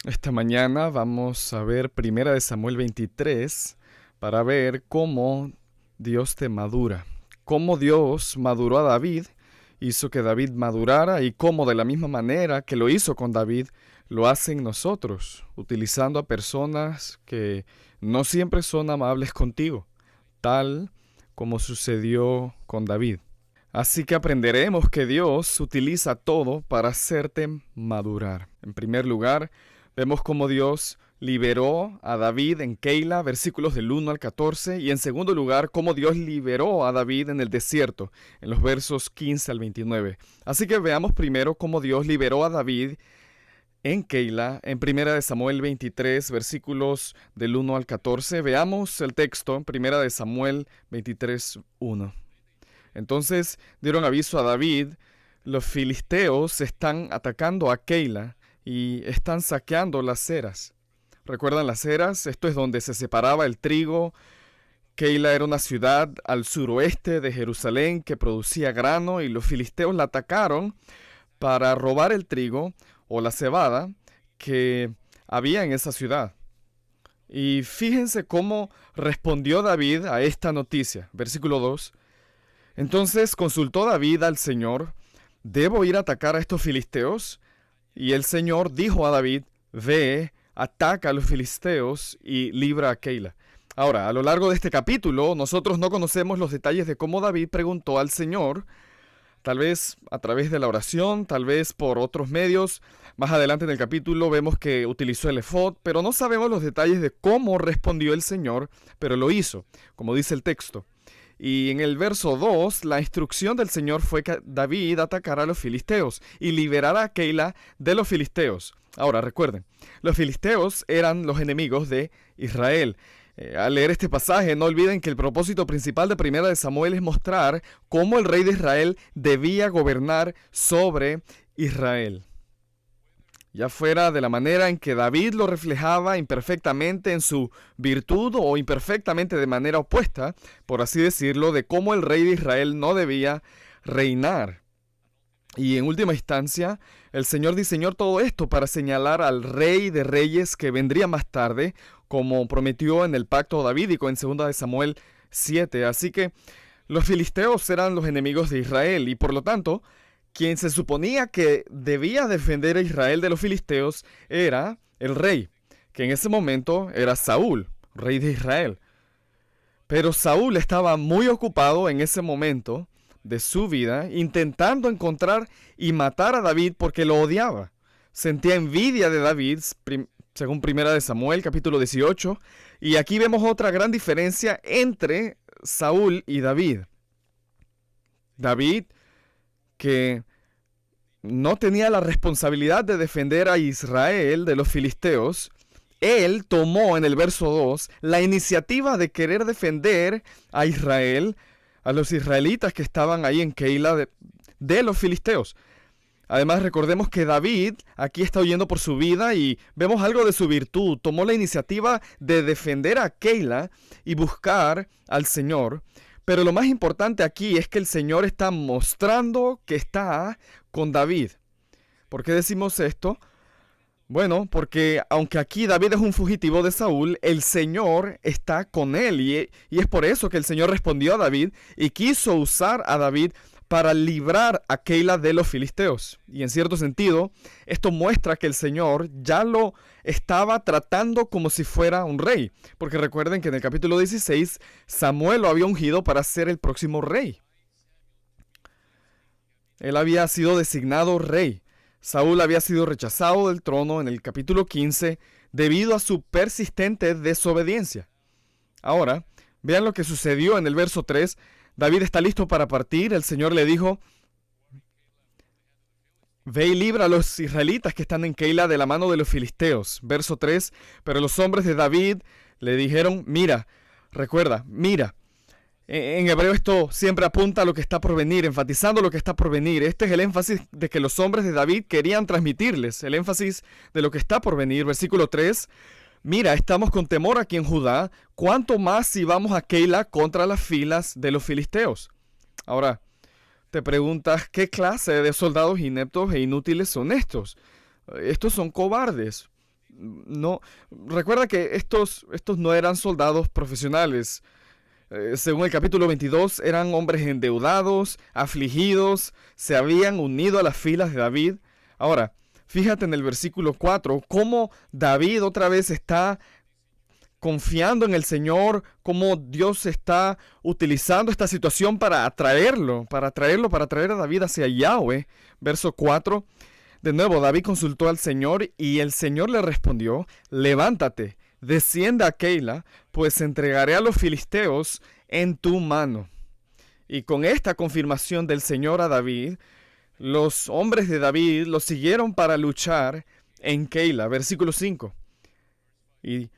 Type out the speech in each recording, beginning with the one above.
Esta mañana vamos a ver Primera de Samuel 23 para ver cómo Dios te madura, cómo Dios maduró a David, hizo que David madurara y cómo de la misma manera que lo hizo con David, lo hace en nosotros, utilizando a personas que no siempre son amables contigo, tal como sucedió con David. Así que aprenderemos que Dios utiliza todo para hacerte madurar. En primer lugar, vemos cómo Dios liberó a David en Keila, versículos del 1 al 14, y en segundo lugar, cómo Dios liberó a David en el desierto, en los versos 15 al 29. Así que veamos primero cómo Dios liberó a David en Keila, en Primera de Samuel 23, versículos del 1 al 14. Veamos el texto en Primera de Samuel 23, 1. Entonces dieron aviso a David: los filisteos están atacando a Keila y están saqueando las eras. ¿Recuerdan las eras? Esto es donde se separaba el trigo. Keila era una ciudad al suroeste de Jerusalén que producía grano y los filisteos la atacaron para robar el trigo o la cebada que había en esa ciudad. Y fíjense cómo respondió David a esta noticia. Versículo 2. Entonces consultó David al Señor: ¿debo ir a atacar a estos filisteos? Y el Señor dijo a David: ve, ataca a los filisteos y libra a Keila. Ahora, a lo largo de este capítulo, nosotros no conocemos los detalles de cómo David preguntó al Señor, tal vez a través de la oración, tal vez por otros medios. Más adelante en el capítulo vemos que utilizó el efod, pero no sabemos los detalles de cómo respondió el Señor, pero lo hizo, como dice el texto. Y en el verso 2, la instrucción del Señor fue que David atacara a los filisteos y liberara a Keila de los filisteos. Ahora, recuerden, los filisteos eran los enemigos de Israel. Al leer este pasaje, no olviden que el propósito principal de Primera de Samuel es mostrar cómo el rey de Israel debía gobernar sobre Israel. Ya fuera de la manera en que David lo reflejaba imperfectamente en su virtud o imperfectamente de manera opuesta, por así decirlo, de cómo el rey de Israel no debía reinar. Y en última instancia, el Señor diseñó todo esto para señalar al Rey de Reyes que vendría más tarde, como prometió en el pacto davídico en 2 de Samuel 7. Así que los filisteos eran los enemigos de Israel y por lo tanto, quien se suponía que debía defender a Israel de los filisteos era el rey, que en ese momento era Saúl, rey de Israel. Pero Saúl estaba muy ocupado en ese momento de su vida intentando encontrar y matar a David porque lo odiaba. Sentía envidia de David, según Primera de Samuel, capítulo 18. Y aquí vemos otra gran diferencia entre Saúl y David. David, que no tenía la responsabilidad de defender a Israel de los filisteos, él tomó en el verso 2 la iniciativa de querer defender a Israel, a los israelitas que estaban ahí en Keila de los filisteos. Además, recordemos que David aquí está huyendo por su vida y vemos algo de su virtud. Tomó la iniciativa de defender a Keila y buscar al Señor. Pero lo más importante aquí es que el Señor está mostrando que está con David. ¿Por qué decimos esto? Bueno, porque aunque aquí David es un fugitivo de Saúl, el Señor está con él y es por eso que el Señor respondió a David y quiso usar a David para librar a Keila de los filisteos. Y en cierto sentido, esto muestra que el Señor ya lo estaba tratando como si fuera un rey. Porque recuerden que en el capítulo 16, Samuel lo había ungido para ser el próximo rey. Él había sido designado rey. Saúl había sido rechazado del trono en el capítulo 15 debido a su persistente desobediencia. Ahora, vean lo que sucedió en el verso 3. David está listo para partir. El Señor le dijo: ve y libra a los israelitas que están en Keila de la mano de los filisteos. Verso 3. Pero los hombres de David le dijeron: mira, recuerda, mira. En hebreo esto siempre apunta a lo que está por venir, enfatizando lo que está por venir. Este es el énfasis de que los hombres de David querían transmitirles, el énfasis de lo que está por venir. Versículo 3. Mira, estamos con temor aquí en Judá, ¿cuánto más si vamos a Keila contra las filas de los filisteos? Ahora, te preguntas, ¿qué clase de soldados ineptos e inútiles son estos? Estos son cobardes. No, recuerda que estos no eran soldados profesionales. Según el capítulo 22, eran hombres endeudados, afligidos, se habían unido a las filas de David. Ahora, fíjate en el versículo 4, cómo David otra vez está confiando en el Señor, cómo Dios está utilizando esta situación para traer a David hacia Yahweh. Verso 4, de nuevo David consultó al Señor y el Señor le respondió: levántate, descienda a Keila, pues entregaré a los filisteos en tu mano. Y con esta confirmación del Señor a David, los hombres de David lo siguieron para luchar en Keila. Versículo 5. Y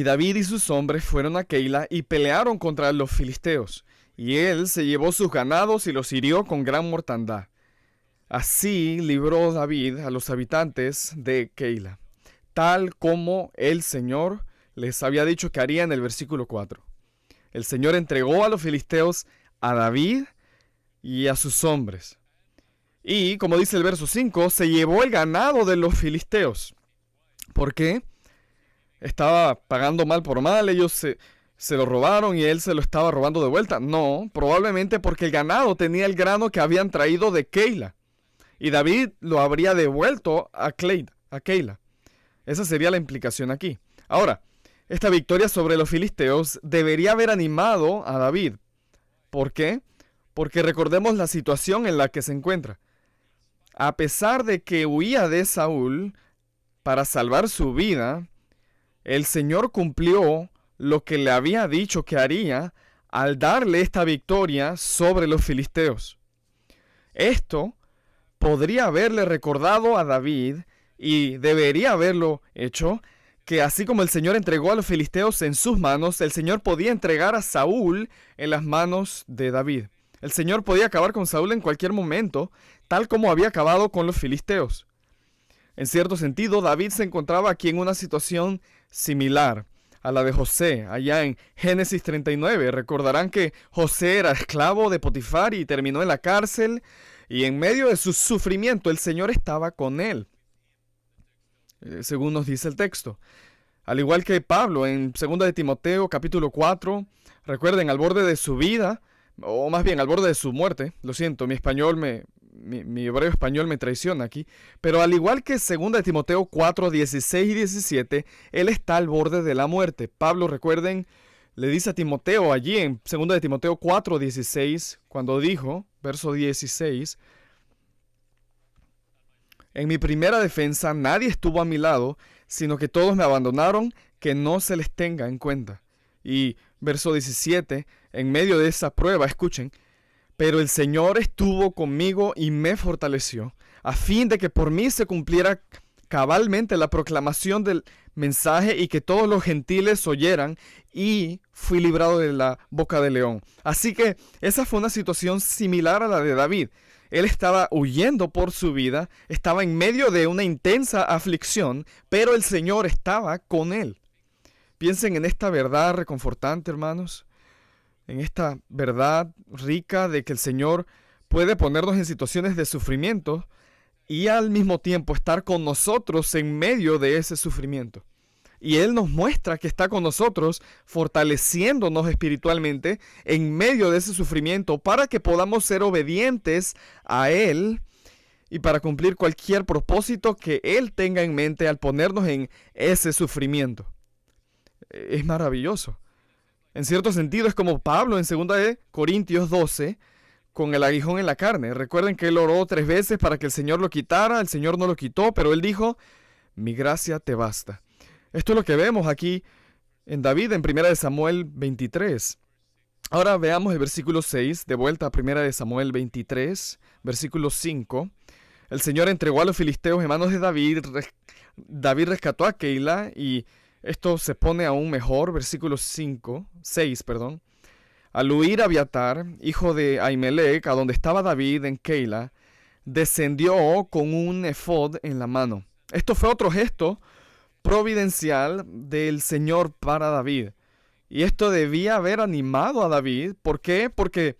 David y sus hombres fueron a Keila y pelearon contra los filisteos. Y él se llevó sus ganados y los hirió con gran mortandad. Así libró David a los habitantes de Keila, tal como el Señor les había dicho que haría en el versículo 4. El Señor entregó a los filisteos a David y a sus hombres. Y, como dice el verso 5, se llevó el ganado de los filisteos. ¿Por qué? Estaba pagando mal por mal, ellos se lo robaron y él se lo estaba robando de vuelta. No, probablemente porque el ganado tenía el grano que habían traído de Keila. Y David lo habría devuelto a Keila. Esa sería la implicación aquí. Ahora, esta victoria sobre los filisteos debería haber animado a David. ¿Por qué? Porque recordemos la situación en la que se encuentra. A pesar de que huía de Saúl para salvar su vida, el Señor cumplió lo que le había dicho que haría al darle esta victoria sobre los filisteos. Esto podría haberle recordado a David, y debería haberlo hecho, que así como el Señor entregó a los filisteos en sus manos, el Señor podía entregar a Saúl en las manos de David. El Señor podía acabar con Saúl en cualquier momento, tal como había acabado con los filisteos. En cierto sentido, David se encontraba aquí en una situación similar a la de José, allá en Génesis 39. Recordarán que José era esclavo de Potifar y terminó en la cárcel, y en medio de su sufrimiento el Señor estaba con él, según nos dice el texto. Al igual que Pablo en 2 de Timoteo capítulo 4, recuerden, al borde de su vida, o más bien al borde de su muerte. Lo siento, mi hebreo español me traiciona aquí. Pero al igual que 2 de Timoteo 4, 16 y 17, él está al borde de la muerte. Pablo, recuerden, le dice a Timoteo allí en 2 de Timoteo 4, 16, cuando dijo, verso 16, en mi primera defensa nadie estuvo a mi lado, sino que todos me abandonaron, que no se les tenga en cuenta. Y verso 17, en medio de esa prueba, escuchen, pero el Señor estuvo conmigo y me fortaleció, a fin de que por mí se cumpliera cabalmente la proclamación del mensaje y que todos los gentiles oyeran, y fui librado de la boca del león. Así que esa fue una situación similar a la de David. Él estaba huyendo por su vida, estaba en medio de una intensa aflicción, pero el Señor estaba con él. Piensen en esta verdad reconfortante, hermanos, en esta verdad rica de que el Señor puede ponernos en situaciones de sufrimiento y al mismo tiempo estar con nosotros en medio de ese sufrimiento. Y Él nos muestra que está con nosotros, fortaleciéndonos espiritualmente en medio de ese sufrimiento para que podamos ser obedientes a Él y para cumplir cualquier propósito que Él tenga en mente al ponernos en ese sufrimiento. Es maravilloso. En cierto sentido es como Pablo en 2 de Corintios 12 con el aguijón en la carne. Recuerden que él oró 3 veces para que el Señor lo quitara, el Señor no lo quitó, pero él dijo, mi gracia te basta. Esto es lo que vemos aquí en David en 1 de Samuel 23. Ahora veamos el versículo 6, de vuelta a 1 de Samuel 23, versículo 5. El Señor entregó a los filisteos en manos de David. David rescató a Keila y esto se pone aún mejor, versículo 6. Al huir Abiatar, hijo de Ahimelech, a donde estaba David en Keila, descendió con un efod en la mano. Esto fue otro gesto providencial del Señor para David. Y esto debía haber animado a David. ¿Por qué? Porque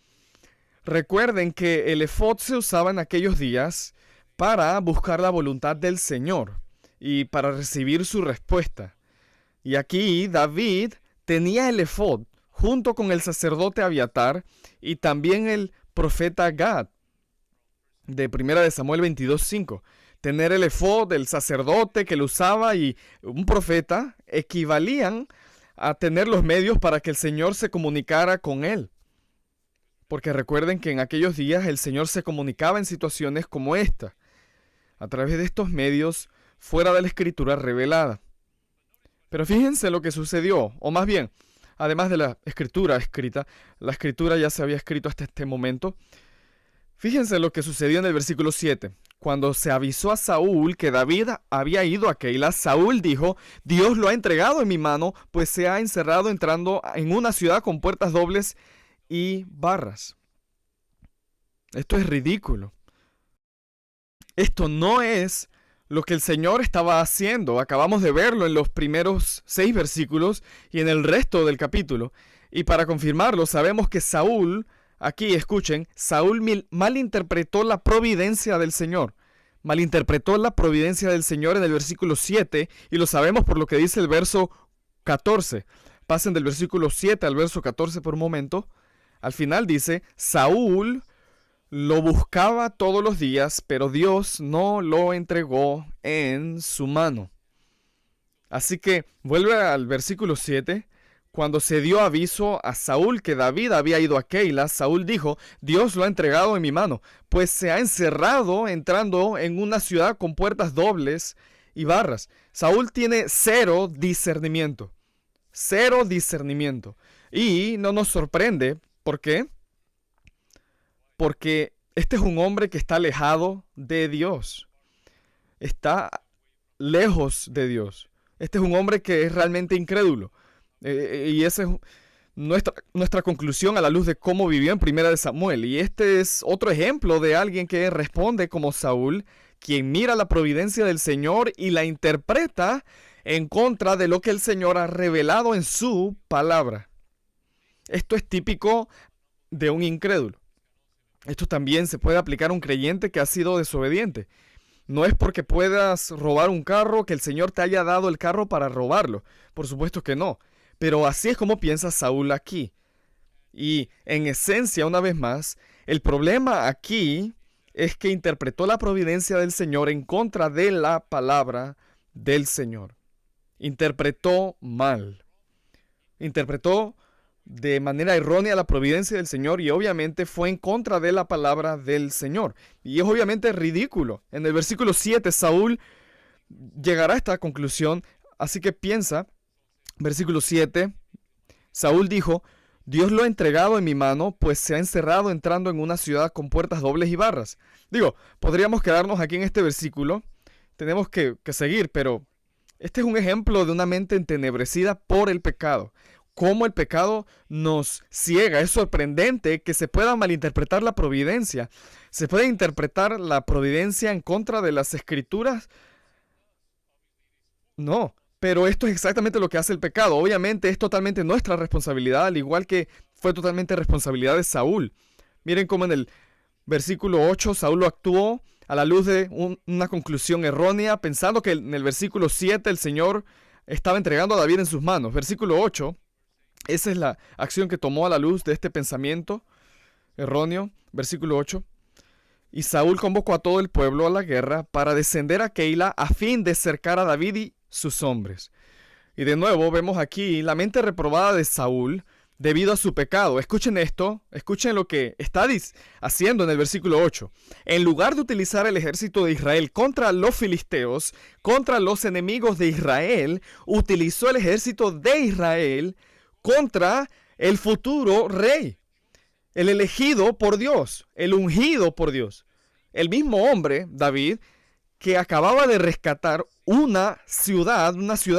recuerden que el efod se usaba en aquellos días para buscar la voluntad del Señor. y para recibir su respuesta. Y aquí David tenía el efod junto con el sacerdote Abiatar y también el profeta Gad de 1 de Samuel 22:5. Tener el efod del sacerdote que lo usaba y un profeta equivalían a tener los medios para que el Señor se comunicara con él. Porque recuerden que en aquellos días el Señor se comunicaba en situaciones como esta, a través de estos medios fuera de la escritura revelada. Pero fíjense lo que sucedió, o más bien, además de la escritura escrita, la escritura ya se había escrito hasta este momento. Fíjense lo que sucedió en el versículo 7. Cuando se avisó a Saúl que David había ido a Keila, Saúl dijo: Dios lo ha entregado en mi mano, pues se ha encerrado entrando en una ciudad con puertas dobles y barras. Esto es ridículo. Esto no es lo que el Señor estaba haciendo. Acabamos de verlo en los primeros 6 versículos y en el resto del capítulo. Y para confirmarlo, sabemos que Saúl, aquí escuchen, Saúl malinterpretó la providencia del Señor. Malinterpretó la providencia del Señor en el versículo 7 y lo sabemos por lo que dice el verso 14. Pasen del versículo 7 al verso 14 por un momento. Al final dice: Saúl lo buscaba todos los días, pero Dios no lo entregó en su mano. Así que vuelve al versículo 7. Cuando se dio aviso a Saúl que David había ido a Keila, Saúl dijo: Dios lo ha entregado en mi mano, pues se ha encerrado entrando en una ciudad con puertas dobles y barras. Saúl tiene cero discernimiento. Cero discernimiento. Y no nos sorprende. ¿Por qué? Porque este es un hombre que está alejado de Dios. Está lejos de Dios. Este es un hombre que es realmente incrédulo. Y esa es nuestra conclusión a la luz de cómo vivió en 1 de Samuel. Y este es otro ejemplo de alguien que responde como Saúl, quien mira la providencia del Señor y la interpreta en contra de lo que el Señor ha revelado en su palabra. Esto es típico de un incrédulo. Esto también se puede aplicar a un creyente que ha sido desobediente. No es porque puedas robar un carro que el Señor te haya dado el carro para robarlo. Por supuesto que no. Pero así es como piensa Saúl aquí. Y en esencia, una vez más, el problema aquí es que interpretó la providencia del Señor en contra de la palabra del Señor. Interpretó mal. Interpretó de manera errónea la providencia del Señor y obviamente fue en contra de la palabra del Señor. Y es obviamente ridículo. En el versículo 7 Saúl llegará a esta conclusión, así que piensa, versículo 7, Saúl dijo: Dios lo ha entregado en mi mano, pues se ha encerrado entrando en una ciudad con puertas dobles y barras. Digo, podríamos quedarnos aquí en este versículo, tenemos que seguir, pero este es un ejemplo de una mente entenebrecida por el pecado. Cómo el pecado nos ciega. Es sorprendente que se pueda malinterpretar la providencia. ¿Se puede interpretar la providencia en contra de las escrituras? No, pero esto es exactamente lo que hace el pecado. Obviamente es totalmente nuestra responsabilidad, al igual que fue totalmente responsabilidad de Saúl. Miren cómo en el versículo 8 Saúl actuó a la luz de una conclusión errónea, pensando que en el versículo 7 el Señor estaba entregando a David en sus manos. Versículo 8. Esa es la acción que tomó a la luz de este pensamiento erróneo. Versículo 8. Y Saúl convocó a todo el pueblo a la guerra para descender a Keila a fin de cercar a David y sus hombres. Y de nuevo vemos aquí la mente reprobada de Saúl debido a su pecado. Escuchen esto, escuchen lo que está haciendo en el versículo 8. En lugar de utilizar el ejército de Israel contra los filisteos, contra los enemigos de Israel, utilizó el ejército de Israel contra el futuro rey, el elegido por Dios, el ungido por Dios. El mismo hombre, David, que acababa de rescatar una ciudad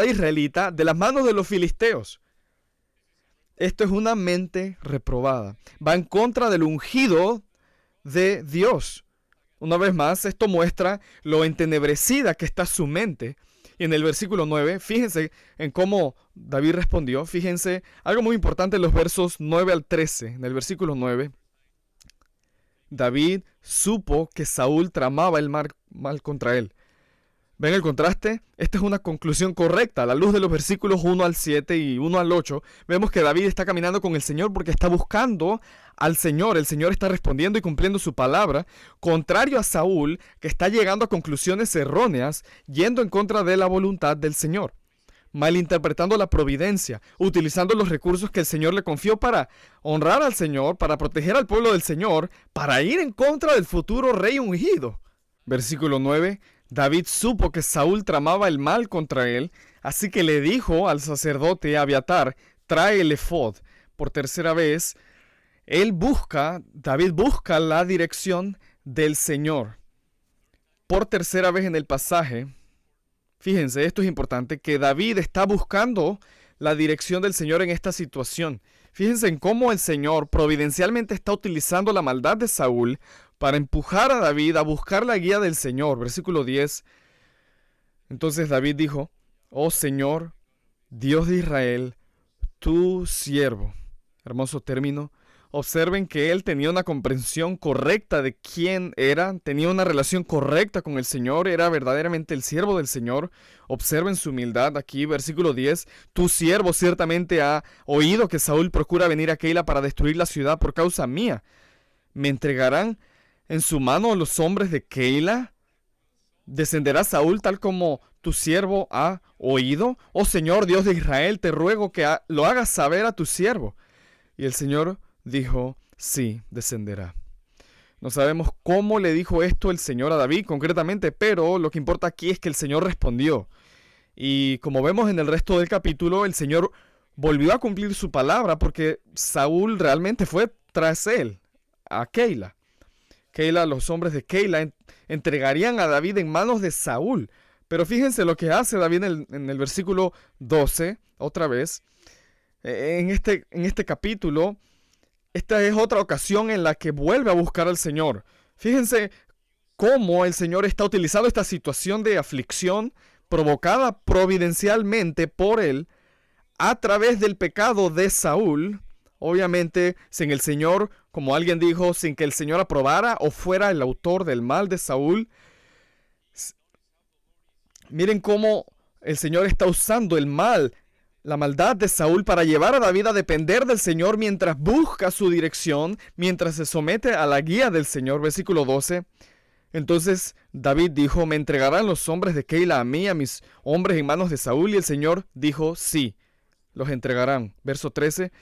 israelita de las manos de los filisteos. Esto es una mente reprobada. Va en contra del ungido de Dios. Una vez más, esto muestra lo entenebrecida que está su mente. Y en el versículo 9, fíjense en cómo David respondió. Fíjense, algo muy importante en los versos 9 al 13. En el versículo 9, David supo que Saúl tramaba el mal contra él. ¿Ven el contraste? Esta es una conclusión correcta. A la luz de los versículos 1 al 7 y 1 al 8, vemos que David está caminando con el Señor porque está buscando al Señor. El Señor está respondiendo y cumpliendo su palabra, contrario a Saúl, que está llegando a conclusiones erróneas, yendo en contra de la voluntad del Señor, malinterpretando la providencia, utilizando los recursos que el Señor le confió para honrar al Señor, para proteger al pueblo del Señor, para ir en contra del futuro rey ungido. Versículo 9. David supo que Saúl tramaba el mal contra él, así que le dijo al sacerdote Abiatar: trae el efod. Por tercera vez, David busca la dirección del Señor. Por tercera vez en el pasaje, fíjense, esto es importante, que David está buscando la dirección del Señor en esta situación. Fíjense en cómo el Señor providencialmente está utilizando la maldad de Saúl para empujar a David a buscar la guía del Señor. Versículo 10. Entonces David dijo: oh Señor, Dios de Israel, tu siervo. Hermoso término. Observen que él tenía una comprensión correcta de quién era, tenía una relación correcta con el Señor, era verdaderamente el siervo del Señor. Observen su humildad aquí, versículo 10. Tu siervo ciertamente ha oído que Saúl procura venir a Keila para destruir la ciudad por causa mía. ¿Me entregarán en su mano los hombres de Keila? ¿Descenderá Saúl tal como tu siervo ha oído? Oh Señor, Dios de Israel, te ruego que lo hagas saber a tu siervo. Y el Señor dijo: sí, descenderá. No sabemos cómo le dijo esto el Señor a David concretamente, pero lo que importa aquí es que el Señor respondió. Y como vemos en el resto del capítulo, el Señor volvió a cumplir su palabra porque Saúl realmente fue tras él, a Keila. Los hombres de Keila entregarían a David en manos de Saúl. Pero fíjense lo que hace David en el versículo 12, otra vez. En este capítulo, esta es otra ocasión en la que vuelve a buscar al Señor. Fíjense cómo el Señor está utilizando esta situación de aflicción provocada providencialmente por él a través del pecado de Saúl. Obviamente, sin el Señor, como alguien dijo, sin que el Señor aprobara o fuera el autor del mal de Saúl. Miren cómo el Señor está usando la maldad de Saúl para llevar a David a depender del Señor mientras busca su dirección, mientras se somete a la guía del Señor. Versículo 12. Entonces David dijo: ¿me entregarán los hombres de Keila a mí, a mis hombres en manos de Saúl? Y el Señor dijo: sí, los entregarán. Verso 13.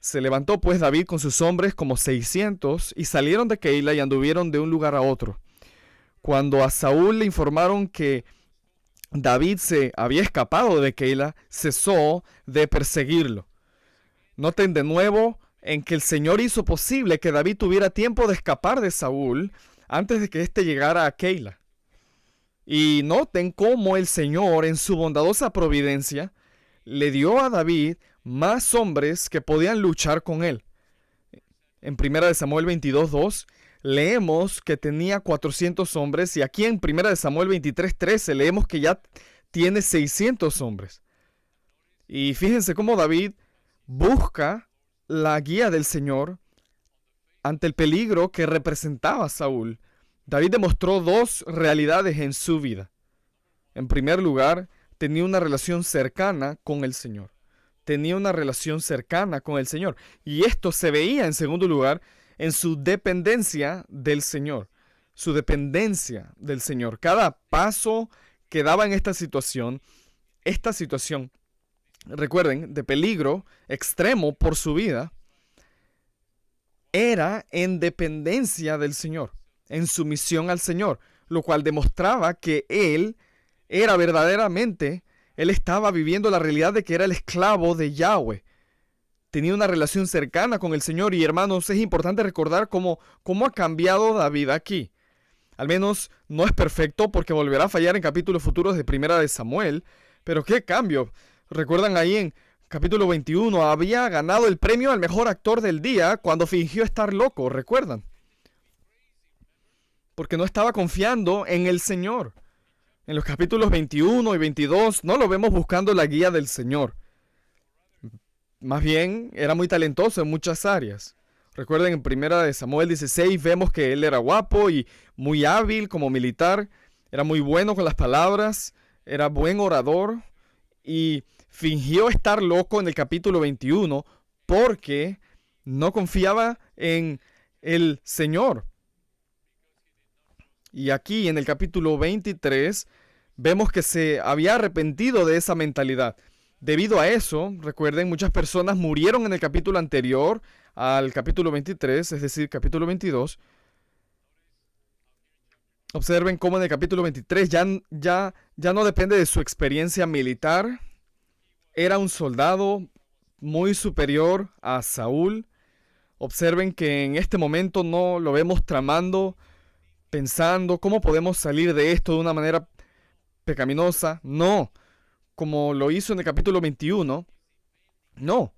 Se levantó pues David con sus hombres, como 600, y salieron de Keila y anduvieron de un lugar a otro. Cuando a Saúl le informaron que David se había escapado de Keila, cesó de perseguirlo. Noten de nuevo en que el Señor hizo posible que David tuviera tiempo de escapar de Saúl antes de que éste llegara a Keila. Y noten cómo el Señor, en su bondadosa providencia, le dio a David más hombres que podían luchar con él. En 1 Samuel 22:2 leemos que tenía 400 hombres, y aquí en 1 Samuel 23:13 leemos que ya tiene 600 hombres. Y fíjense cómo David busca la guía del Señor ante el peligro que representaba Saúl. David demostró dos realidades en su vida. En primer lugar, tenía una relación cercana con el Señor. Tenía una relación cercana con el Señor. Y esto se veía, en segundo lugar, en su dependencia del Señor. Su dependencia del Señor. Cada paso que daba en esta situación, recuerden, de peligro extremo por su vida, era en dependencia del Señor, en sumisión al Señor, lo cual demostraba que él estaba viviendo la realidad de que era el esclavo de Yahweh. Tenía una relación cercana con el Señor. Y hermanos, es importante recordar cómo ha cambiado David aquí. Al menos no es perfecto, porque volverá a fallar en capítulos futuros de 1 de Samuel. Pero qué cambio. Recuerdan ahí en capítulo 21, había ganado el premio al mejor actor del día cuando fingió estar loco, ¿recuerdan? Porque no estaba confiando en el Señor. En los capítulos 21 y 22 no lo vemos buscando la guía del Señor. Más bien, era muy talentoso en muchas áreas. Recuerden, en 1 de Samuel 16 vemos que él era guapo y muy hábil como militar. Era muy bueno con las palabras, era buen orador y fingió estar loco en el capítulo 21 porque no confiaba en el Señor. Y aquí en el capítulo 23 vemos que se había arrepentido de esa mentalidad. Debido a eso, recuerden, muchas personas murieron en el capítulo anterior al capítulo 23, es decir, capítulo 22. Observen cómo en el capítulo 23 ya no depende de su experiencia militar. Era un soldado muy superior a Saúl. Observen que en este momento no lo vemos tramando, pensando cómo podemos salir de esto de una manera pecaminosa. No, como lo hizo en el capítulo 21. No,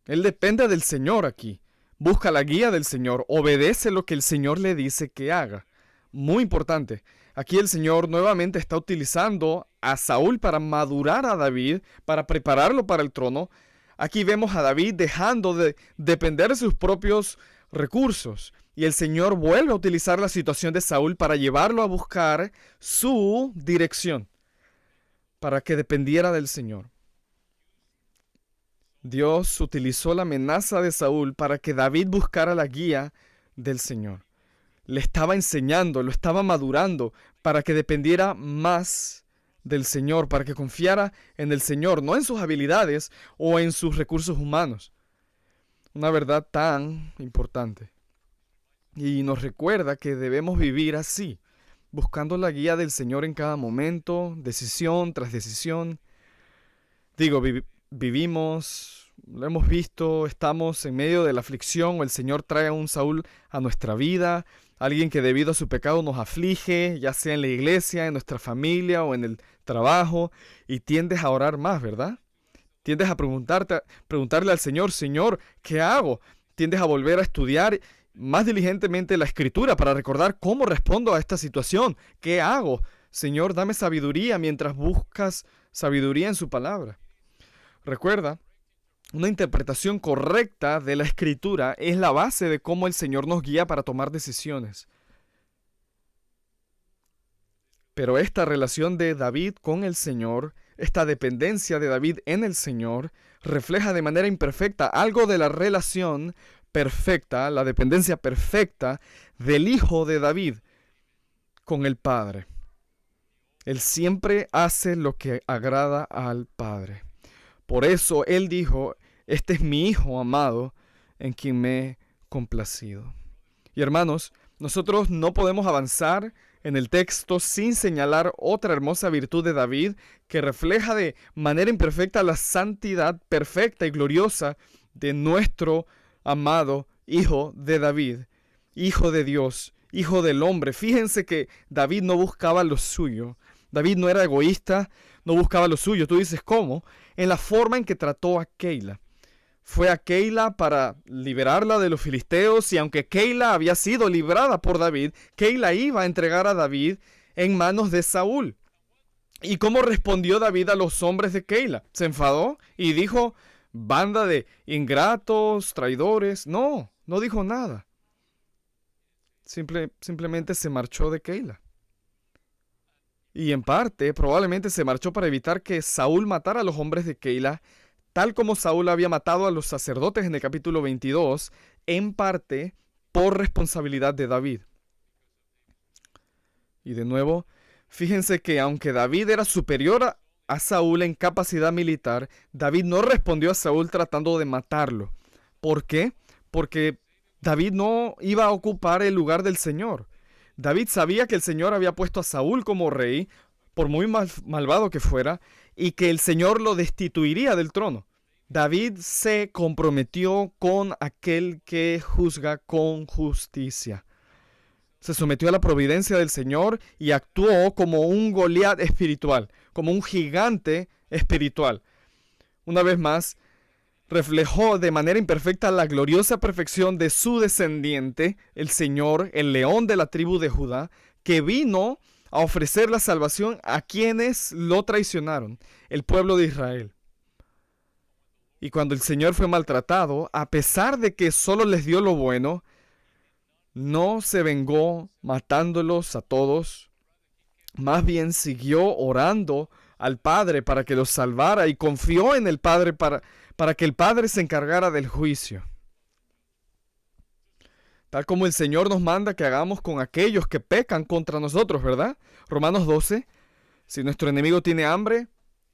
él depende del Señor aquí. Busca la guía del Señor, obedece lo que el Señor le dice que haga. Muy importante. Aquí el Señor nuevamente está utilizando a Saúl para madurar a David, para prepararlo para el trono. Aquí vemos a David dejando de depender de sus propios recursos. Y el Señor vuelve a utilizar la situación de Saúl para llevarlo a buscar su dirección, para que dependiera del Señor. Dios utilizó la amenaza de Saúl para que David buscara la guía del Señor. Le estaba enseñando, lo estaba madurando para que dependiera más del Señor, para que confiara en el Señor, no en sus habilidades o en sus recursos humanos. Una verdad tan importante. Y nos recuerda que debemos vivir así, buscando la guía del Señor en cada momento, decisión tras decisión. Digo, vivimos, lo hemos visto, estamos en medio de la aflicción o el Señor trae a un Saúl a nuestra vida, alguien que debido a su pecado nos aflige, ya sea en la iglesia, en nuestra familia o en el trabajo, y tiendes a orar más, ¿verdad? Tiendes a preguntarle al Señor, Señor, ¿qué hago? Tiendes a volver a estudiar más diligentemente la Escritura para recordar cómo respondo a esta situación. ¿Qué hago? Señor, dame sabiduría mientras buscas sabiduría en su palabra. Recuerda, una interpretación correcta de la Escritura es la base de cómo el Señor nos guía para tomar decisiones. Pero esta relación de David con el Señor, esta dependencia de David en el Señor, refleja de manera imperfecta algo de la relación perfecta, la dependencia perfecta del Hijo de David con el Padre. Él siempre hace lo que agrada al Padre. Por eso Él dijo, este es mi Hijo amado en quien me he complacido. Y hermanos, nosotros no podemos avanzar en el texto sin señalar otra hermosa virtud de David que refleja de manera imperfecta la santidad perfecta y gloriosa de nuestro amado Hijo de David, Hijo de Dios, Hijo del hombre. Fíjense que David no buscaba lo suyo. David no era egoísta, no buscaba lo suyo. Tú dices, ¿cómo? En la forma en que trató a Keila. Fue a Keila para liberarla de los filisteos, y aunque Keila había sido librada por David, Keila iba a entregar a David en manos de Saúl. ¿Y cómo respondió David a los hombres de Keila? ¿Se enfadó y dijo, banda de ingratos, traidores? No, no dijo nada. Simplemente se marchó de Keila. Y en parte, probablemente se marchó para evitar que Saúl matara a los hombres de Keila, tal como Saúl había matado a los sacerdotes en el capítulo 22, en parte por responsabilidad de David. Y de nuevo, fíjense que aunque David era superior a Saúl en capacidad militar, David no respondió a Saúl tratando de matarlo. ¿Por qué? Porque David no iba a ocupar el lugar del Señor. David sabía que el Señor había puesto a Saúl como rey, por muy malvado que fuera, y que el Señor lo destituiría del trono. David se comprometió con aquel que juzga con justicia. Se sometió a la providencia del Señor y actuó como un Goliat espiritual, como un gigante espiritual. Una vez más, reflejó de manera imperfecta la gloriosa perfección de su descendiente, el Señor, el león de la tribu de Judá, que vino a ofrecer la salvación a quienes lo traicionaron, el pueblo de Israel. Y cuando el Señor fue maltratado, a pesar de que solo les dio lo bueno, no se vengó matándolos a todos, Más bien siguió orando al Padre para que lo salvara y confió en el Padre para que el Padre se encargara del juicio. Tal como el Señor nos manda que hagamos con aquellos que pecan contra nosotros, ¿verdad? Romanos 12. Si nuestro enemigo tiene hambre,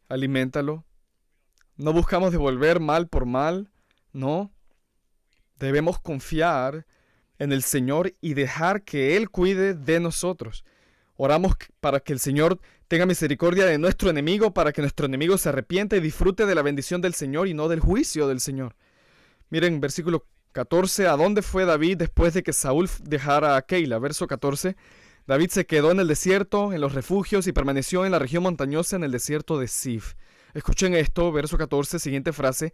aliméntalo. No buscamos devolver mal por mal, no. Debemos confiar en el Señor y dejar que Él cuide de nosotros. Oramos para que el Señor tenga misericordia de nuestro enemigo, para que nuestro enemigo se arrepienta y disfrute de la bendición del Señor y no del juicio del Señor. Miren, versículo 14, ¿a dónde fue David después de que Saúl dejara a Keila? Verso 14, David se quedó en el desierto, en los refugios, y permaneció en la región montañosa en el desierto de Sif. Escuchen esto, verso 14, siguiente frase.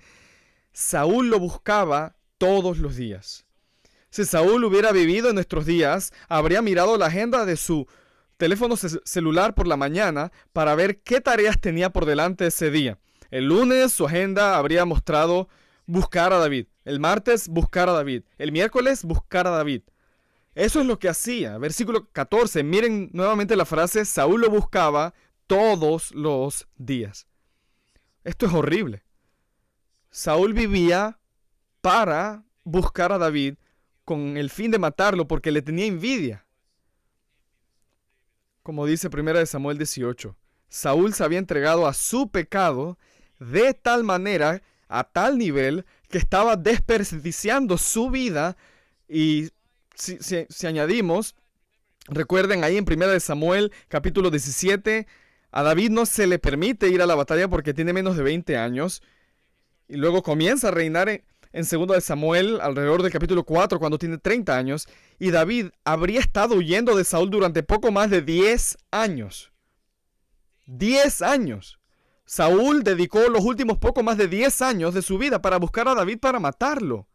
Saúl lo buscaba todos los días. Si Saúl hubiera vivido en nuestros días, habría mirado la agenda de su teléfono celular por la mañana para ver qué tareas tenía por delante ese día. El lunes su agenda habría mostrado buscar a David. El martes buscar a David. El miércoles buscar a David. Eso es lo que hacía. Versículo 14. Miren nuevamente la frase. Saúl lo buscaba todos los días. Esto es horrible. Saúl vivía para buscar a David con el fin de matarlo porque le tenía envidia. Como dice 1 Samuel 18, Saúl se había entregado a su pecado de tal manera, a tal nivel, que estaba desperdiciando su vida. Y si añadimos, recuerden ahí en 1 Samuel capítulo 17, a David no se le permite ir a la batalla porque tiene menos de 20 años. Y luego comienza a reinar en 2 Samuel alrededor del capítulo 4 cuando tiene 30 años. Y David habría estado huyendo de Saúl durante poco más de 10 años. 10 años. Saúl dedicó los últimos poco más de 10 años de su vida para buscar a David para matarlo.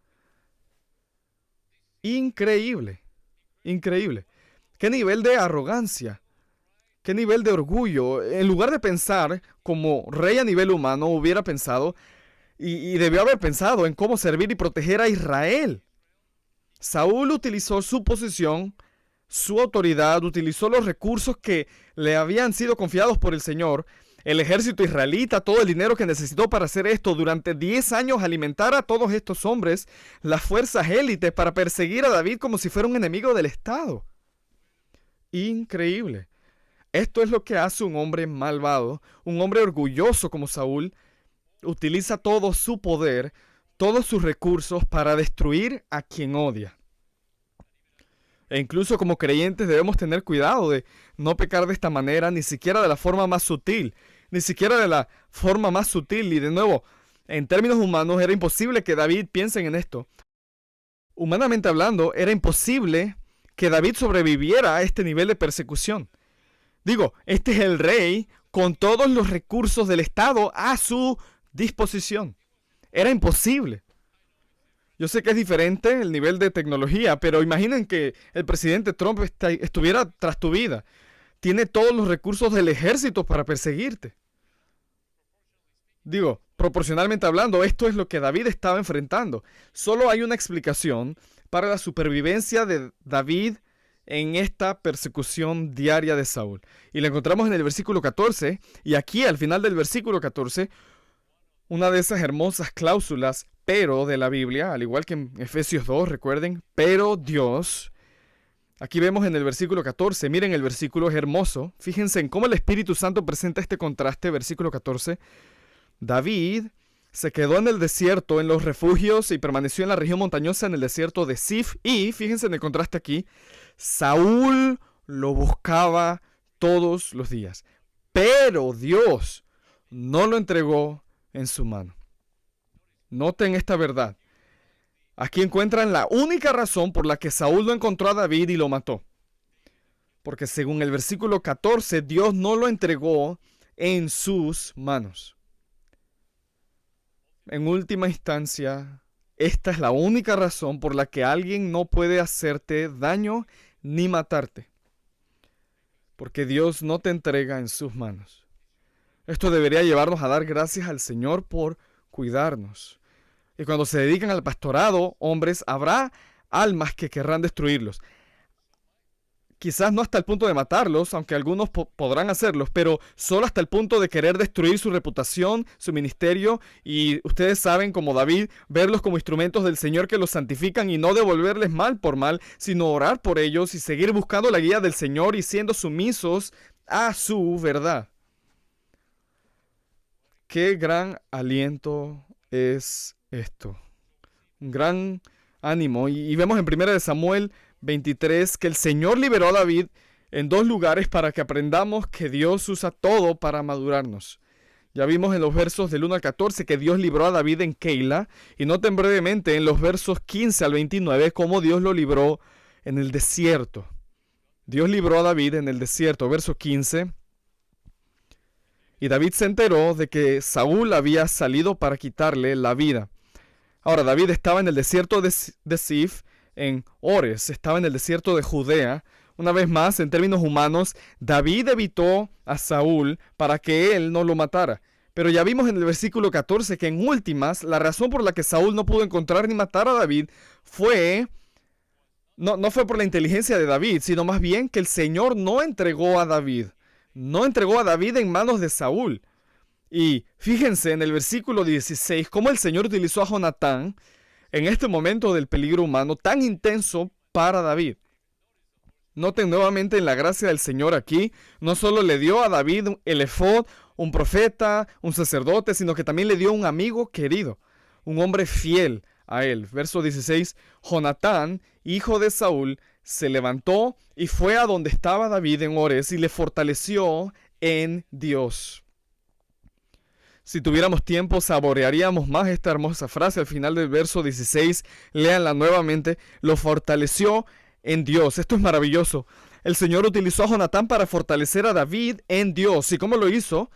Increíble. Increíble. ¿Qué nivel de arrogancia? ¿Qué nivel de orgullo? En lugar de pensar como rey a nivel humano, hubiera pensado y debió haber pensado en cómo servir y proteger a Israel. Saúl utilizó su posición, su autoridad, utilizó los recursos que le habían sido confiados por el Señor, el ejército israelita, todo el dinero que necesitó para hacer esto, durante 10 años alimentar a todos estos hombres, las fuerzas élites, para perseguir a David como si fuera un enemigo del Estado. Increíble. Esto es lo que hace un hombre malvado, un hombre orgulloso como Saúl. Utiliza todo su poder, todos sus recursos para destruir a quien odia. E incluso como creyentes debemos tener cuidado de no pecar de esta manera, ni siquiera de la forma más sutil, ni siquiera de la forma más sutil. Y de nuevo, en términos humanos era imposible que David piensen en esto. Humanamente hablando, era imposible que David sobreviviera a este nivel de persecución. Digo, este es el rey con todos los recursos del Estado a su disposición. Era imposible. Yo sé que es diferente el nivel de tecnología, pero imaginen que el presidente Trump estuviera tras tu vida. Tiene todos los recursos del ejército para perseguirte. Digo, proporcionalmente hablando, esto es lo que David estaba enfrentando. Solo hay una explicación para la supervivencia de David en esta persecución diaria de Saúl. Y la encontramos en el versículo 14, y aquí al final del versículo 14, una de esas hermosas cláusulas, pero de la Biblia, al igual que en Efesios 2, recuerden, pero Dios. Aquí vemos en el versículo 14, miren, el versículo es hermoso. Fíjense en cómo el Espíritu Santo presenta este contraste, versículo 14. David se quedó en el desierto, en los refugios, y permaneció en la región montañosa en el desierto de Sif. Y, fíjense en el contraste aquí, Saúl lo buscaba todos los días, pero Dios no lo entregó en su mano. Noten esta verdad. Aquí encuentran la única razón por la que Saúl no encontró a David y lo mató. Porque según el versículo 14, Dios no lo entregó en sus manos. En última instancia, esta es la única razón por la que alguien no puede hacerte daño ni matarte. Porque Dios no te entrega en sus manos. Esto debería llevarnos a dar gracias al Señor por cuidarnos. Y cuando se dedican al pastorado, hombres, habrá almas que querrán destruirlos. quizás no hasta el punto de matarlos, aunque algunos podrán hacerlos, pero solo hasta el punto de querer destruir su reputación, su ministerio, y ustedes saben, como David, verlos como instrumentos del Señor que los santifican y no devolverles mal por mal, sino orar por ellos y seguir buscando la guía del Señor y siendo sumisos a su verdad. Qué gran aliento es esto. Un gran ánimo. Y vemos en 1 Samuel 23 que el Señor liberó a David en dos lugares para que aprendamos que Dios usa todo para madurarnos. Ya vimos en los versos del 1 al 14 que Dios libró a David en Keila, y noten brevemente en los versos 15 al 29 cómo Dios lo libró en el desierto. Dios libró a David en el desierto, verso 15. Y David se enteró de que Saúl había salido para quitarle la vida. Ahora, David estaba en el desierto de Sif, en Ores, estaba en el desierto de Judea. Una vez más, en términos humanos, David evitó a Saúl para que él no lo matara. Pero ya vimos en el versículo 14 que en últimas, la razón por la que Saúl no pudo encontrar ni matar a David no fue por la inteligencia de David, sino más bien que el Señor no entregó a David en manos de Saúl. Y fíjense en el versículo 16 cómo el Señor utilizó a Jonatán en este momento del peligro humano tan intenso para David. Noten nuevamente en la gracia del Señor aquí, no solo le dio a David el efod, un profeta, un sacerdote, sino que también le dio un amigo querido, un hombre fiel a él. Verso 16, Jonatán, hijo de Saúl, se levantó y fue a donde estaba David en Ores y le fortaleció en Dios. Si tuviéramos tiempo, saborearíamos más esta hermosa frase al final del verso 16. Léanla nuevamente. Lo fortaleció en Dios. Esto es maravilloso. El Señor utilizó a Jonatán para fortalecer a David en Dios. ¿Y cómo lo hizo?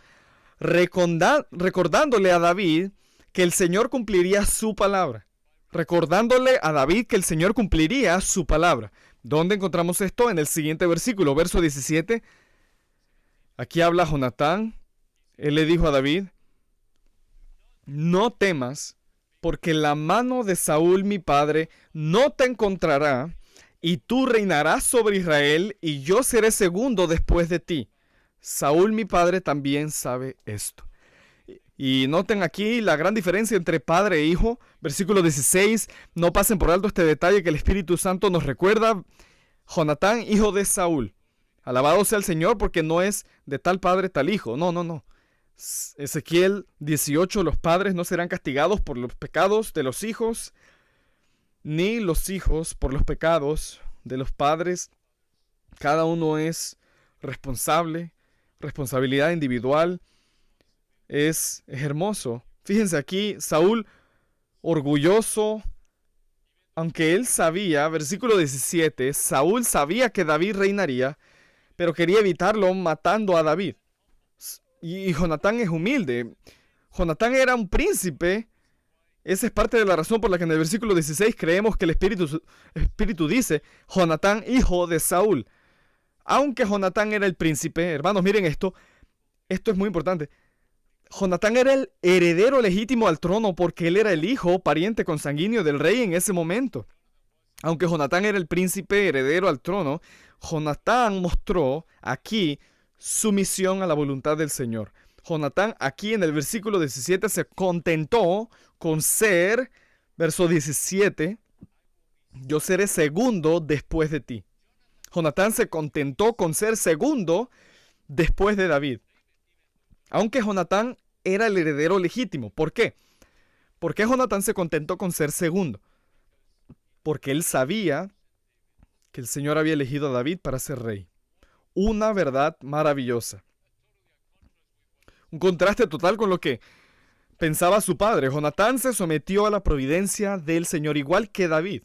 Recordándole a David que el Señor cumpliría su palabra. Recordándole a David que el Señor cumpliría su palabra. ¿Dónde encontramos esto? En el siguiente versículo, verso 17. Aquí habla Jonatán. Él le dijo a David: no temas, porque la mano de Saúl mi padre no te encontrará, y tú reinarás sobre Israel, y yo seré segundo después de ti. Saúl mi padre también sabe esto. Y noten aquí la gran diferencia entre padre e hijo. Versículo 16, no pasen por alto este detalle que el Espíritu Santo nos recuerda. Jonatán, hijo de Saúl. Alabado sea el Señor, porque no es de tal padre tal hijo. No. Ezequiel 18, los padres no serán castigados por los pecados de los hijos, ni los hijos por los pecados de los padres. Cada uno es responsable, responsabilidad individual. Es hermoso. Fíjense aquí, Saúl, orgulloso, aunque él sabía, versículo 17, Saúl sabía que David reinaría, pero quería evitarlo matando a David. Y Jonatán es humilde. Jonatán era un príncipe. Esa es parte de la razón por la que en el versículo 16 creemos que el Espíritu dice Jonatán, hijo de Saúl. Aunque Jonatán era el príncipe, hermanos, miren esto es muy importante. Jonatán era el heredero legítimo al trono porque él era el hijo, pariente consanguíneo del rey en ese momento. Aunque Jonatán era el príncipe heredero al trono, Jonatán mostró aquí sumisión a la voluntad del Señor. Jonatán aquí en el versículo 17 se contentó con ser, verso 17, yo seré segundo después de ti. Jonatán se contentó con ser segundo después de David. Aunque Jonatán era el heredero legítimo. ¿Por qué? ¿Por qué Jonatán se contentó con ser segundo? Porque él sabía que el Señor había elegido a David para ser rey. Una verdad maravillosa. Un contraste total con lo que pensaba su padre. Jonatán se sometió a la providencia del Señor, igual que David.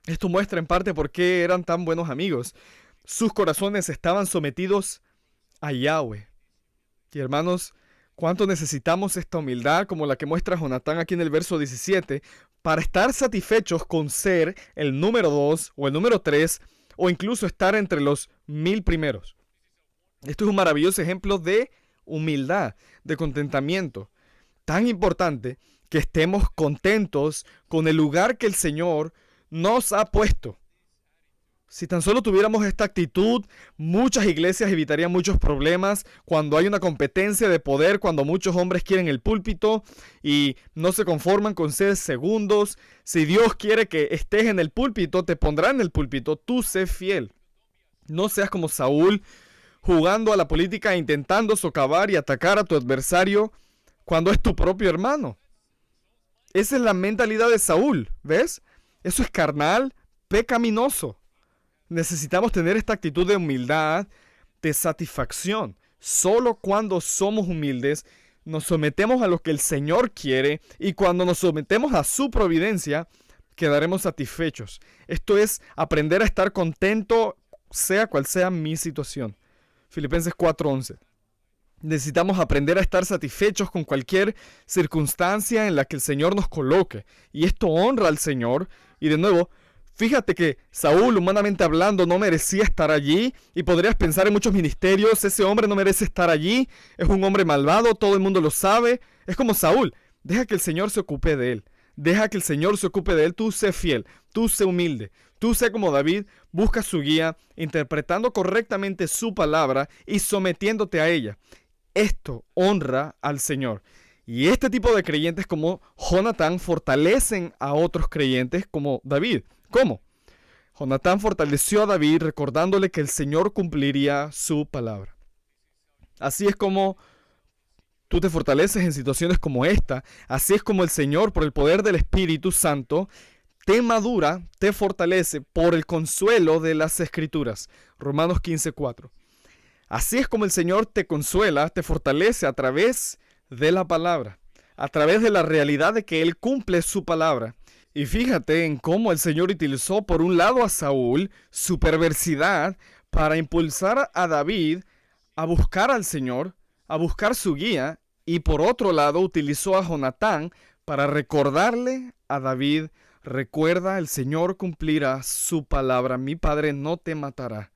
Esto muestra en parte por qué eran tan buenos amigos. Sus corazones estaban sometidos a Yahweh. Y hermanos, ¿cuánto necesitamos esta humildad como la que muestra Jonatán aquí en el verso 17 para estar satisfechos con ser el número 2 o el número 3 o incluso estar entre los 1000 primeros? Esto es un maravilloso ejemplo de humildad, de contentamiento. Tan importante que estemos contentos con el lugar que el Señor nos ha puesto. Si tan solo tuviéramos esta actitud, muchas iglesias evitarían muchos problemas. Cuando hay una competencia de poder, cuando muchos hombres quieren el púlpito y no se conforman con ser segundos, si Dios quiere que estés en el púlpito, te pondrá en el púlpito. Tú sé fiel. No seas como Saúl, jugando a la política e intentando socavar y atacar a tu adversario cuando es tu propio hermano. Esa es la mentalidad de Saúl, ¿ves? Eso es carnal, pecaminoso. Necesitamos tener esta actitud de humildad, de satisfacción. Solo cuando somos humildes, nos sometemos a lo que el Señor quiere y cuando nos sometemos a su providencia, quedaremos satisfechos. Esto es aprender a estar contento, sea cual sea mi situación. Filipenses 4:11. Necesitamos aprender a estar satisfechos con cualquier circunstancia en la que el Señor nos coloque. Y esto honra al Señor. Y de nuevo, fíjate que Saúl, humanamente hablando, no merecía estar allí. Y podrías pensar en muchos ministerios, ese hombre no merece estar allí. Es un hombre malvado, todo el mundo lo sabe. Es como Saúl, deja que el Señor se ocupe de él. Deja que el Señor se ocupe de él. Tú sé fiel, tú sé humilde. Tú sé como David, busca su guía, interpretando correctamente su palabra y sometiéndote a ella. Esto honra al Señor. Y este tipo de creyentes como Jonatán fortalecen a otros creyentes como David. ¿Cómo? Jonatán fortaleció a David recordándole que el Señor cumpliría su palabra. Así es como tú te fortaleces en situaciones como esta. Así es como el Señor, por el poder del Espíritu Santo, te madura, te fortalece por el consuelo de las Escrituras. Romanos 15:4. Así es como el Señor te consuela, te fortalece a través de la palabra, a través de la realidad de que Él cumple su palabra. Y fíjate en cómo el Señor utilizó por un lado a Saúl, su perversidad, para impulsar a David a buscar al Señor, a buscar su guía, y por otro lado utilizó a Jonatán para recordarle a David: recuerda, el Señor cumplirá su palabra, mi Padre no te matará.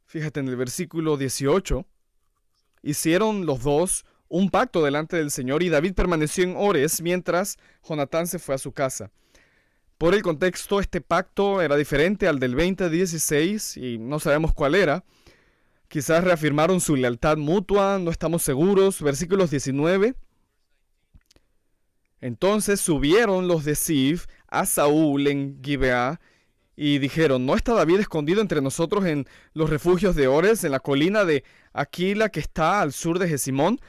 Fíjate en el versículo 18, hicieron los dos un pacto delante del Señor y David permaneció en Ores mientras Jonatán se fue a su casa. Por el contexto, este pacto era diferente al del 20:16 y no sabemos cuál era. Quizás reafirmaron su lealtad mutua, no estamos seguros. Versículos 19. Entonces subieron los de Zif a Saúl en Gibeá y dijeron: ¿no está David escondido entre nosotros en los refugios de Ores, en la colina de Aquila que está al sur de Jesimón?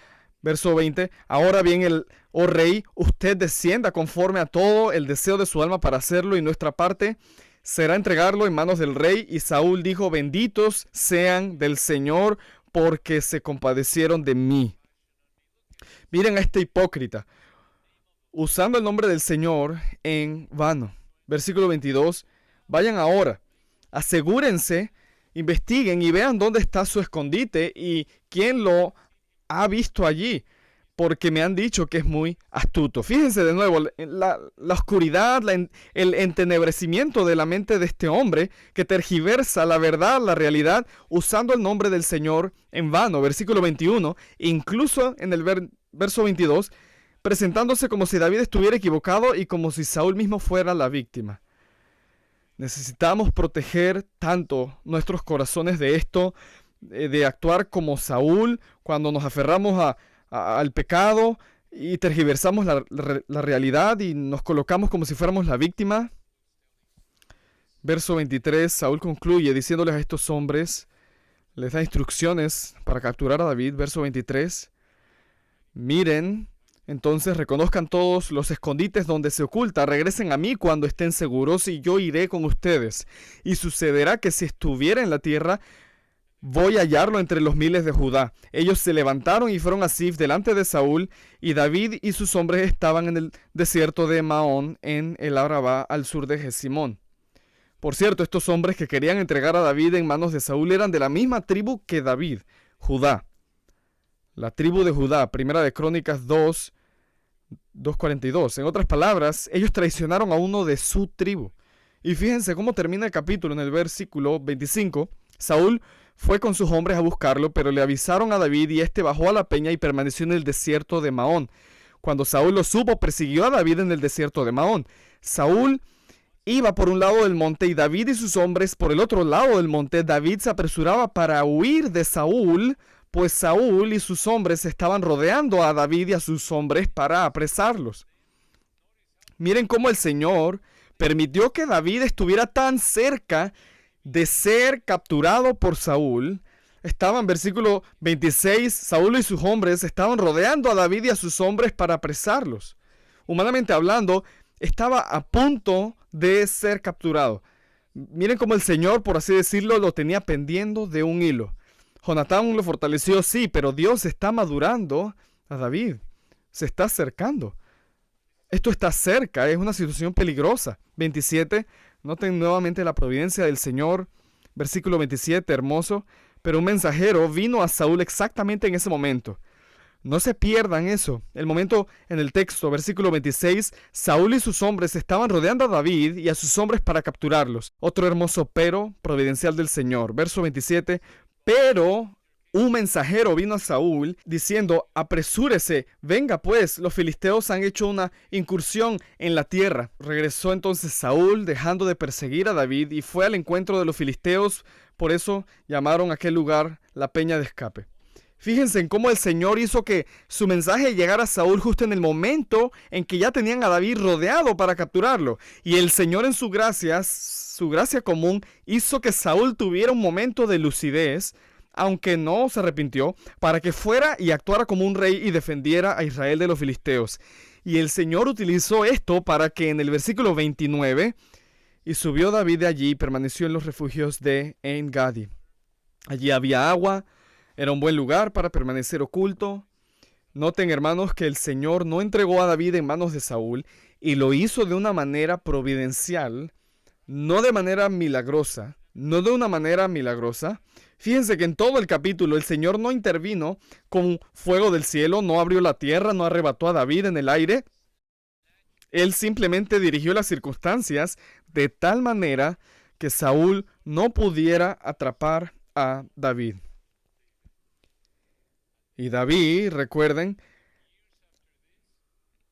Verso 20. Ahora bien, oh rey, usted descienda conforme a todo el deseo de su alma para hacerlo, y nuestra parte será entregarlo en manos del rey. Y Saúl dijo: benditos sean del Señor, porque se compadecieron de mí. Miren a este hipócrita, usando el nombre del Señor en vano. Versículo 22. Vayan ahora, asegúrense, investiguen y vean dónde está su escondite y quién lo ha visto allí, porque me han dicho que es muy astuto. Fíjense de nuevo la oscuridad, el entenebrecimiento de la mente de este hombre que tergiversa la verdad, la realidad, usando el nombre del Señor en vano. Versículo 21, incluso en el verso 22, presentándose como si David estuviera equivocado y como si Saúl mismo fuera la víctima. Necesitamos proteger tanto nuestros corazones de esto, de actuar como Saúl cuando nos aferramos al pecado y tergiversamos la realidad y nos colocamos como si fuéramos la víctima. Verso 23, Saúl concluye diciéndoles a estos hombres, les da instrucciones para capturar a David. Verso 23, miren, entonces reconozcan todos los escondites donde se oculta, regresen a mí cuando estén seguros y yo iré con ustedes. Y sucederá que si estuviera en la tierra, voy a hallarlo entre los miles de Judá. Ellos se levantaron y fueron a Zif delante de Saúl, y David y sus hombres estaban en el desierto de Maón, en el Arabá, al sur de Jesimón. Por cierto, estos hombres que querían entregar a David en manos de Saúl eran de la misma tribu que David, Judá. La tribu de Judá, Primera de Crónicas 2:42. En otras palabras, ellos traicionaron a uno de su tribu. Y fíjense cómo termina el capítulo en el versículo 25. Saúl fue con sus hombres a buscarlo, pero le avisaron a David y éste bajó a la peña y permaneció en el desierto de Maón. Cuando Saúl lo supo, persiguió a David en el desierto de Maón. Saúl iba por un lado del monte y David y sus hombres por el otro lado del monte, David se apresuraba para huir de Saúl, pues Saúl y sus hombres estaban rodeando a David y a sus hombres para apresarlos. Miren cómo el Señor permitió que David estuviera tan cerca de ser capturado por Saúl. Estaba en versículo 26, Saúl y sus hombres estaban rodeando a David y a sus hombres para apresarlos. Humanamente hablando, estaba a punto de ser capturado. Miren cómo el Señor, por así decirlo, lo tenía pendiendo de un hilo. Jonatán lo fortaleció, sí, pero Dios está madurando a David. Se está acercando. Esto está cerca, es una situación peligrosa. 27, noten nuevamente la providencia del Señor. Versículo 27, hermoso. Pero un mensajero vino a Saúl exactamente en ese momento. No se pierdan eso. El momento en el texto, versículo 26, Saúl y sus hombres estaban rodeando a David y a sus hombres para capturarlos. Otro hermoso pero providencial del Señor. Verso 27, pero un mensajero vino a Saúl diciendo, apresúrese, venga pues, los filisteos han hecho una incursión en la tierra. Regresó entonces Saúl, dejando de perseguir a David, y fue al encuentro de los filisteos. Por eso llamaron a aquel lugar la peña de escape. Fíjense en cómo el Señor hizo que su mensaje llegara a Saúl justo en el momento en que ya tenían a David rodeado para capturarlo. Y el Señor en su gracia común, hizo que Saúl tuviera un momento de lucidez, aunque no se arrepintió, para que fuera y actuara como un rey y defendiera a Israel de los filisteos. Y el Señor utilizó esto para que en el versículo 29, y subió David de allí y permaneció en los refugios de En-Gadi. Allí había agua, era un buen lugar para permanecer oculto. Noten, hermanos, que el Señor no entregó a David en manos de Saúl y lo hizo de una manera providencial, no de manera milagrosa, no de una manera milagrosa. Fíjense que en todo el capítulo el Señor no intervino con fuego del cielo, no abrió la tierra, no arrebató a David en el aire. Él simplemente dirigió las circunstancias de tal manera que Saúl no pudiera atrapar a David. Y David, recuerden,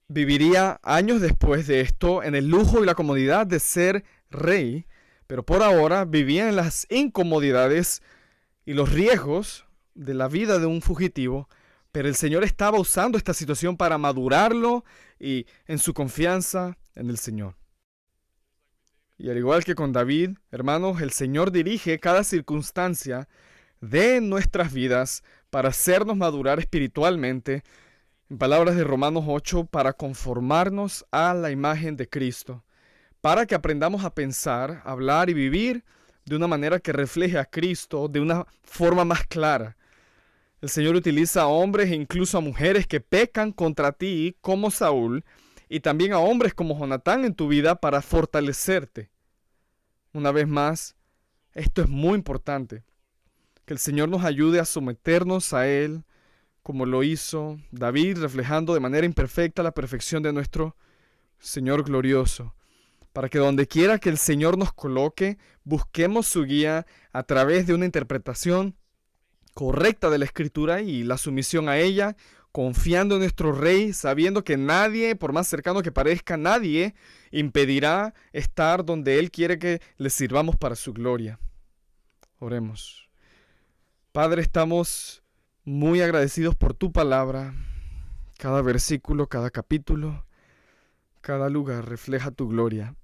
viviría años después de esto en el lujo y la comodidad de ser rey, pero por ahora vivía en las incomodidades y los riesgos de la vida de un fugitivo. Pero el Señor estaba usando esta situación para madurarlo y en su confianza en el Señor. Y al igual que con David, hermanos, el Señor dirige cada circunstancia de nuestras vidas para hacernos madurar espiritualmente, en palabras de Romanos 8, para conformarnos a la imagen de Cristo, para que aprendamos a pensar, hablar y vivir de una manera que refleje a Cristo de una forma más clara. El Señor utiliza a hombres e incluso a mujeres que pecan contra ti, como Saúl, y también a hombres como Jonatán en tu vida para fortalecerte. Una vez más, esto es muy importante. Que el Señor nos ayude a someternos a Él, como lo hizo David, reflejando de manera imperfecta la perfección de nuestro Señor glorioso. Para que donde quiera que el Señor nos coloque, busquemos su guía a través de una interpretación correcta de la Escritura y la sumisión a ella, confiando en nuestro Rey, sabiendo que nadie, por más cercano que parezca, nadie impedirá estar donde Él quiere que le sirvamos para su gloria. Oremos. Padre, estamos muy agradecidos por tu palabra. Cada versículo, cada capítulo, cada lugar refleja tu gloria.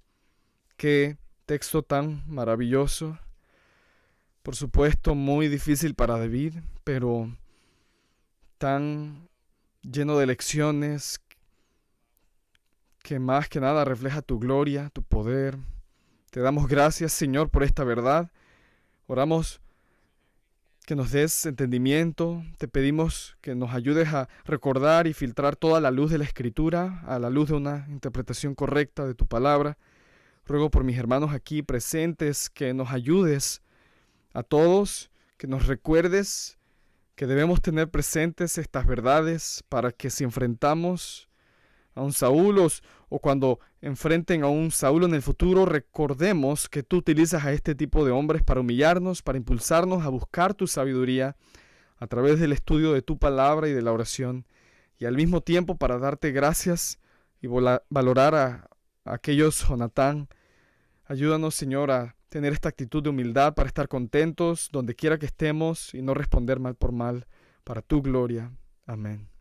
Qué texto tan maravilloso. Por supuesto, muy difícil para David, pero tan lleno de lecciones que más que nada refleja tu gloria, tu poder. Te damos gracias, Señor, por esta verdad. Oramos que nos des entendimiento. Te pedimos que nos ayudes a recordar y filtrar toda la luz de la Escritura, a la luz de una interpretación correcta de tu palabra. Ruego por mis hermanos aquí presentes que nos ayudes a todos, que nos recuerdes que debemos tener presentes estas verdades para que si enfrentamos a un Saúl o cuando enfrenten a un Saúl en el futuro, recordemos que tú utilizas a este tipo de hombres para humillarnos, para impulsarnos a buscar tu sabiduría a través del estudio de tu palabra y de la oración, y al mismo tiempo para darte gracias y valorar a aquellos Jonatán Ayúdanos, Señor, a tener esta actitud de humildad para estar contentos donde quiera que estemos y no responder mal por mal, para tu gloria. Amén.